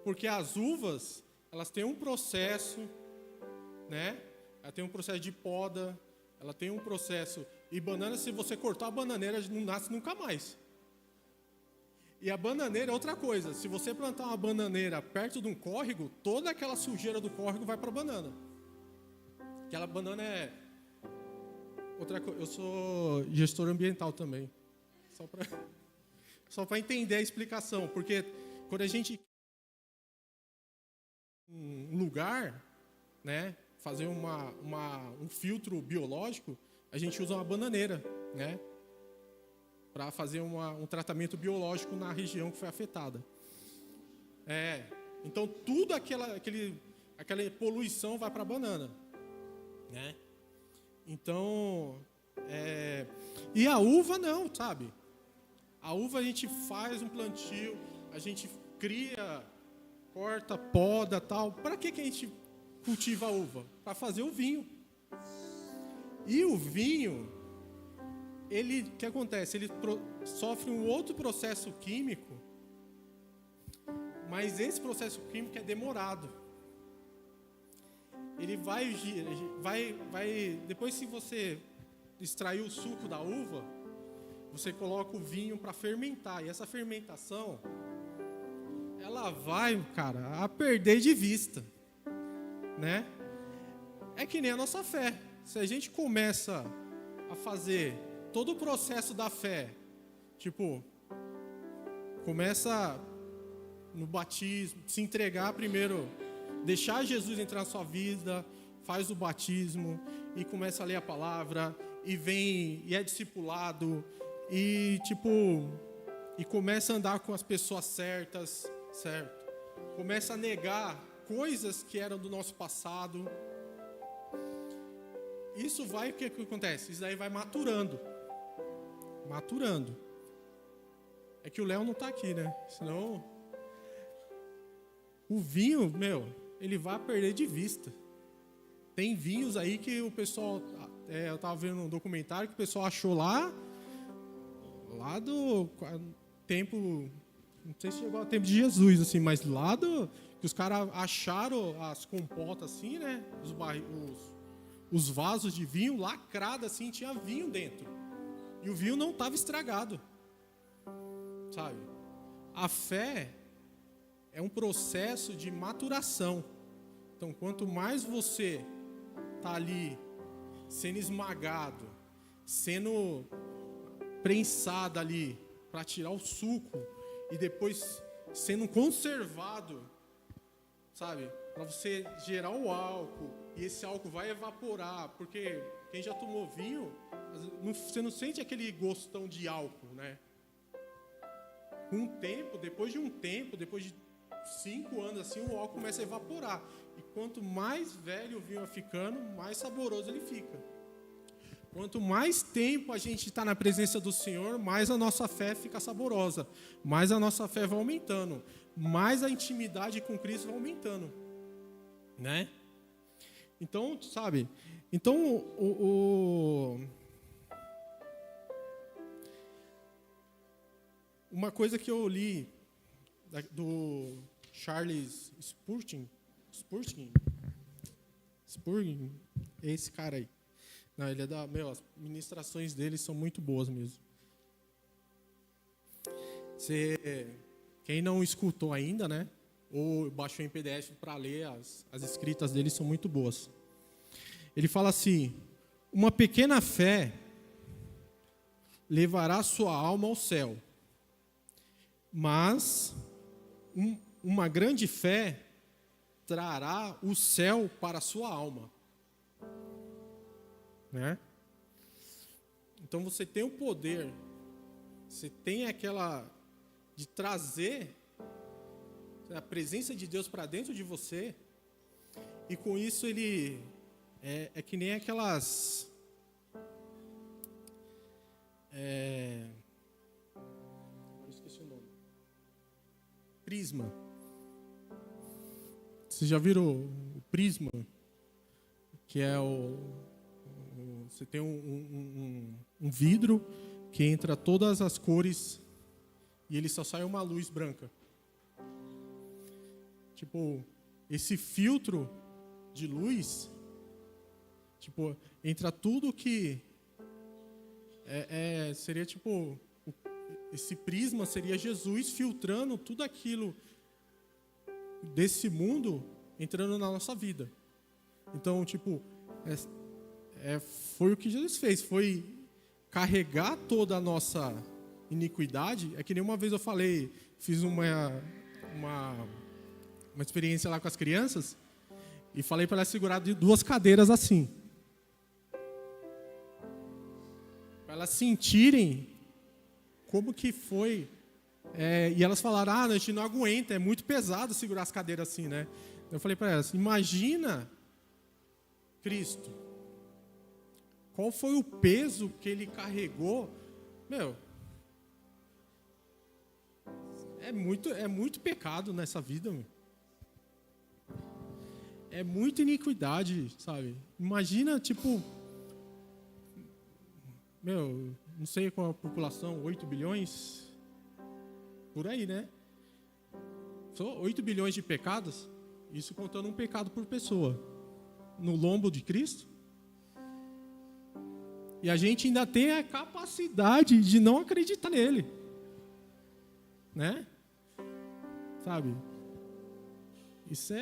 Porque as uvas, elas têm um processo, né? Ela tem um processo de poda, ela tem um processo... E banana, se você cortar a bananeira, não nasce nunca mais. E a bananeira é outra coisa. Se você plantar uma bananeira perto de um córrego, toda aquela sujeira do córrego vai para a banana. Aquela banana é... Outra coisa, eu sou gestor ambiental também. Só para entender a explicação. Porque quando a gente... Um lugar, né? Fazer um filtro biológico, a gente usa uma bananeira, né? Para fazer um tratamento biológico na região que foi afetada. Então, tudo aquela poluição vai para a banana, né? Então, e a uva não, sabe? A uva a gente faz um plantio, a gente cria, corta, poda, tal. Para que a gente cultiva a uva? Para fazer o vinho. E o vinho, o que acontece? Ele sofre um outro processo químico, mas esse processo químico é demorado. Ele vai depois, se você extrair o suco da uva, você coloca o vinho para fermentar, e essa fermentação, ela vai, cara, a perder de vista, né? É que nem a nossa fé. Se a gente começa a fazer todo o processo da fé, tipo, começa no batismo, se entregar primeiro, deixar Jesus entrar na sua vida, faz o batismo e começa a ler a palavra e vem e é discipulado e e começa a andar com as pessoas certas, certo? Começa a negar coisas que eram do nosso passado. Isso vai, o que acontece? Isso aí vai maturando. É que o Léo não está aqui, né? Senão o vinho, ele vai perder de vista. Tem vinhos aí que o pessoal, eu estava vendo um documentário que o pessoal achou lá do tempo, não sei se chegou ao tempo de Jesus, assim, mas que os caras acharam as compotas assim, né? Os vasos de vinho lacrados assim, tinha vinho dentro. E o vinho não estava estragado. Sabe? A fé é um processo de maturação. Então, quanto mais você está ali sendo esmagado, sendo prensado ali para tirar o suco e depois sendo conservado, sabe? Para você gerar o álcool e esse álcool vai evaporar, porque quem já tomou vinho, você não sente aquele gostão de álcool, né? Com um tempo, depois de 5 anos assim, o álcool começa a evaporar. E quanto mais velho o vinho vai ficando, mais saboroso ele fica. Quanto mais tempo a gente está na presença do Senhor, mais a nossa fé fica saborosa. Mais a nossa fé vai aumentando. Mais a intimidade com Cristo vai aumentando. Né? Então, sabe? Então, uma coisa que eu li do Charles Spurgeon, esse cara aí. Não, ele é as ministrações dele são muito boas mesmo. Quem não escutou ainda, né? Ou baixou em PDF para ler, as escritas dele são muito boas. Ele fala assim: uma pequena fé levará sua alma ao céu, mas uma grande fé trará o céu para a sua alma. Né? Então você tem o poder, você tem aquela de trazer a presença de Deus para dentro de você, e com isso ele é que nem aquelas eu esqueci o nome, prisma. Vocês já viram o prisma? Que é você tem um vidro que entra todas as cores e ele só sai uma luz branca. Tipo, esse filtro de luz, tipo, entra tudo que seria tipo, esse prisma seria Jesus filtrando tudo aquilo desse mundo entrando na nossa vida. Então, tipo, foi o que Jesus fez, foi carregar toda a nossa iniquidade. É que nem uma vez eu falei, fiz uma experiência lá com as crianças e falei para elas segurar de 2 cadeiras assim, para elas sentirem como que foi. E elas falaram: a gente não aguenta, é muito pesado segurar as cadeiras assim, né? Eu falei para elas: imagina Cristo, qual foi o peso que ele carregou? É muito pecado nessa vida, é muita iniquidade, sabe? Imagina, tipo, não sei qual a população, 8 bilhões? Por aí, né? São 8 bilhões de pecados, isso contando um pecado por pessoa. No lombo de Cristo. E a gente ainda tem a capacidade de não acreditar nele. Né? Sabe? Isso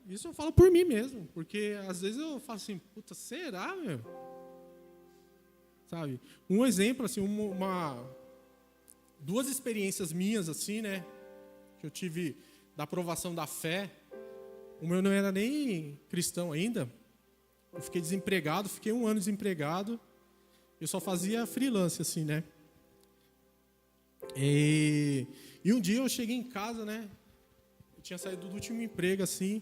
isso eu falo por mim mesmo. Porque às vezes eu falo assim, puta, será, meu? Sabe? Um exemplo, assim, duas experiências minhas, assim, né? Que eu tive da aprovação da fé. O meu não era nem cristão ainda. Eu fiquei desempregado, fiquei 1 ano desempregado. Eu só fazia freelance, assim, né? E um dia eu cheguei em casa, né? Eu tinha saído do último emprego, assim,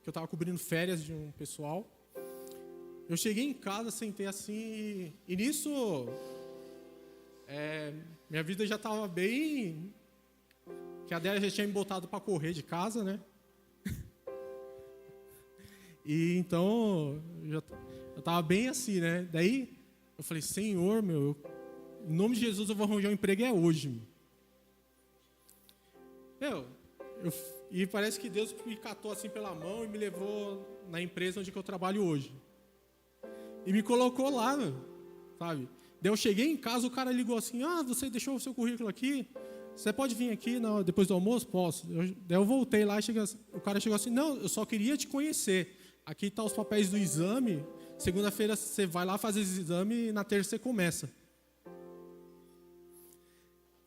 que eu estava cobrindo férias de um pessoal. Eu cheguei em casa, sentei assim, e nisso, minha vida já estava bem... Que a Adélia já tinha me botado para correr de casa, né? E então, eu estava bem assim, né? Daí, eu falei, Senhor, meu, em nome de Jesus eu vou arranjar um emprego hoje. E parece que Deus me catou assim pela mão e me levou na empresa onde eu trabalho hoje. E me colocou lá, sabe? Daí eu cheguei em casa, o cara ligou assim, você deixou o seu currículo aqui? Você pode vir aqui depois do almoço? Posso. Daí eu voltei lá, o cara chegou assim, não, eu só queria te conhecer. Aqui estão os papéis do exame. Segunda-feira você vai lá fazer esse exame e na terça você começa.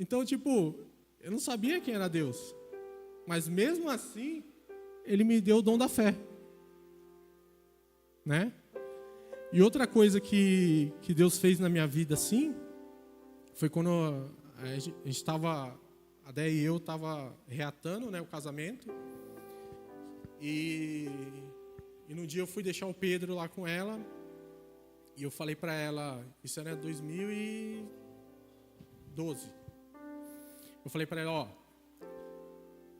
Então, eu não sabia quem era Deus. Mas mesmo assim, Ele me deu o dom da fé. Né? E outra coisa que Deus fez na minha vida, assim, foi quando a gente estava, a Déia e eu estava reatando, né, o casamento. E no dia eu fui deixar o Pedro lá com ela. E eu falei para ela, isso era 2012. Eu falei para ela,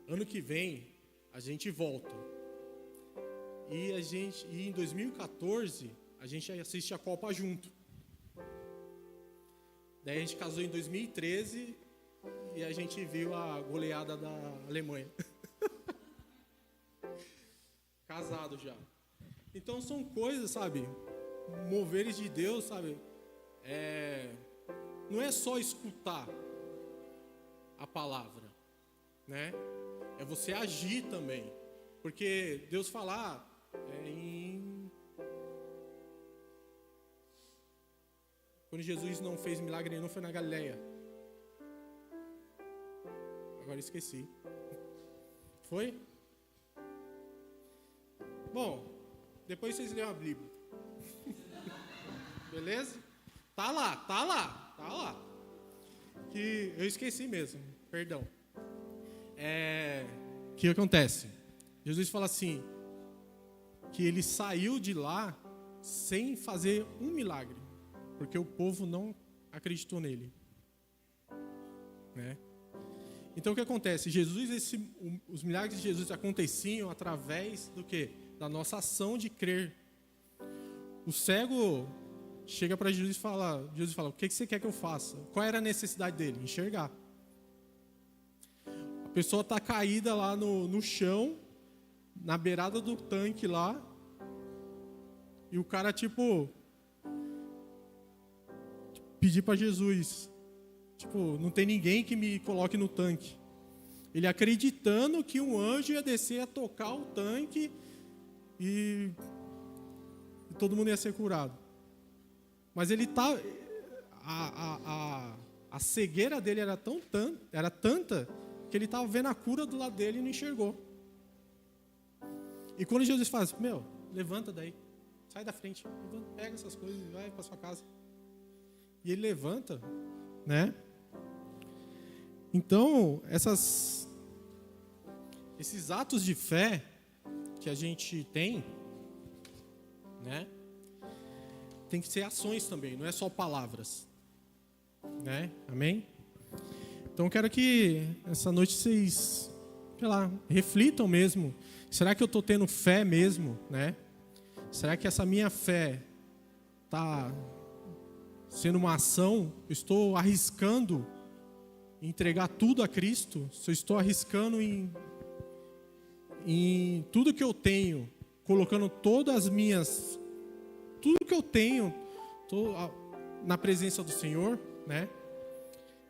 ano que vem a gente volta. E em 2014 a gente assiste a Copa junto. Daí a gente casou em 2013 e a gente viu a goleada da Alemanha. Casado já. Então são coisas, sabe? Moveres de Deus, sabe? Não é só escutar a palavra, né? É você agir também. Porque Deus falar quando Jesus não fez milagre nenhum, foi na Galileia. Agora esqueci. Foi? Bom, depois vocês leiam a Bíblia. Beleza? Tá lá. Que eu esqueci mesmo, perdão. O que acontece? Jesus fala assim, que ele saiu de lá sem fazer um milagre, porque o povo não acreditou nele. Né? Então o que acontece? Os milagres de Jesus aconteciam através do quê? Da nossa ação de crer. O cego chega para Jesus e fala, o que você quer que eu faça? Qual era a necessidade dele? Enxergar. A pessoa está caída lá no chão, na beirada do tanque lá, e o cara pedir para Jesus, não tem ninguém que me coloque no tanque. Ele acreditando que um anjo ia descer a tocar o tanque e todo mundo ia ser curado. Mas ele a cegueira dele era tanta que ele estava vendo a cura do lado dele e não enxergou. E quando Jesus fala, levanta daí, sai da frente, pega essas coisas e vai para sua casa. E ele levanta, né? Então, esses atos de fé que a gente tem, né? Tem que ser ações também, não é só palavras, né? Amém? Então, eu quero que essa noite vocês, reflitam mesmo. Será que eu estou tendo fé mesmo, né? Será que essa minha fé tá sendo uma ação, eu estou arriscando entregar tudo a Cristo, se eu estou arriscando em tudo que eu tenho, colocando tudo que eu tenho na presença do Senhor, né?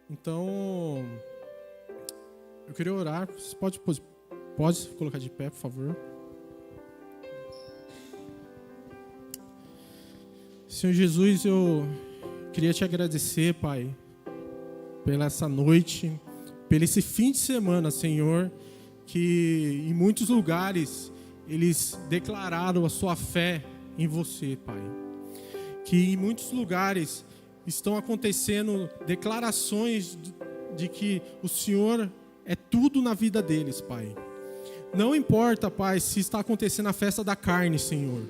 Então, eu queria orar. Você pode colocar de pé, por favor. Senhor Jesus, eu queria te agradecer, Pai, pela essa noite, pelo esse fim de semana, Senhor, que em muitos lugares eles declararam a sua fé em você, Pai. Que em muitos lugares estão acontecendo declarações de que o Senhor é tudo na vida deles, Pai. Não importa, Pai, se está acontecendo a festa da carne, Senhor.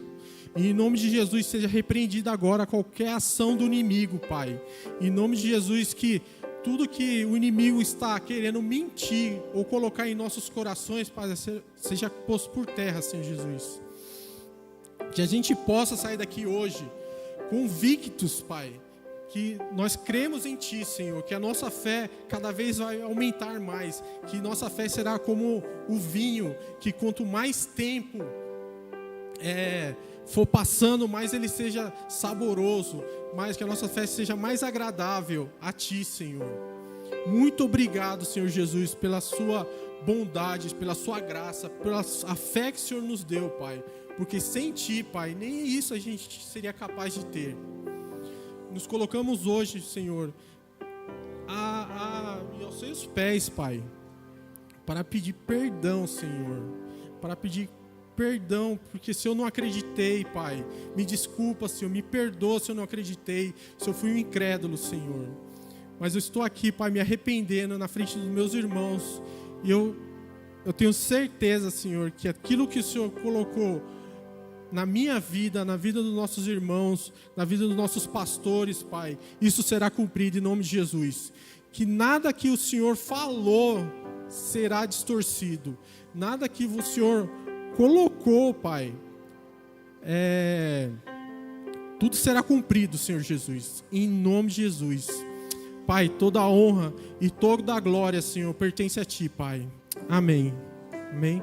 E em nome de Jesus seja repreendida agora qualquer ação do inimigo, Pai. Em nome de Jesus, que tudo que o inimigo está querendo mentir ou colocar em nossos corações, Pai, seja posto por terra, Senhor Jesus. Que a gente possa sair daqui hoje convictos, Pai, que nós cremos em Ti, Senhor, que a nossa fé cada vez vai aumentar mais, que nossa fé será como o vinho, que quanto mais tempo for passando, mais ele seja saboroso, mais que a nossa fé seja mais agradável a Ti, Senhor. Muito obrigado, Senhor Jesus, pela Sua bondade, pela Sua graça, pela a fé que o Senhor nos deu, Pai, porque sem Ti, Pai, nem isso a gente seria capaz de ter. Nos colocamos hoje, Senhor, aos Seus pés, Pai, para pedir perdão, Senhor, para pedir perdão, porque se eu não acreditei, Pai, me desculpa, Senhor, me perdoa se eu não acreditei, se eu fui um incrédulo, Senhor. Mas eu estou aqui, Pai, me arrependendo na frente dos meus irmãos, e eu tenho certeza, Senhor, que aquilo que o Senhor colocou na minha vida, na vida dos nossos irmãos, na vida dos nossos pastores, Pai, isso será cumprido em nome de Jesus. Que nada que o Senhor falou será distorcido, nada que o Senhor colocou, Pai, tudo será cumprido, Senhor Jesus, em nome de Jesus. Pai, toda a honra e toda a glória, Senhor, pertence a Ti, Pai. Amém. Amém.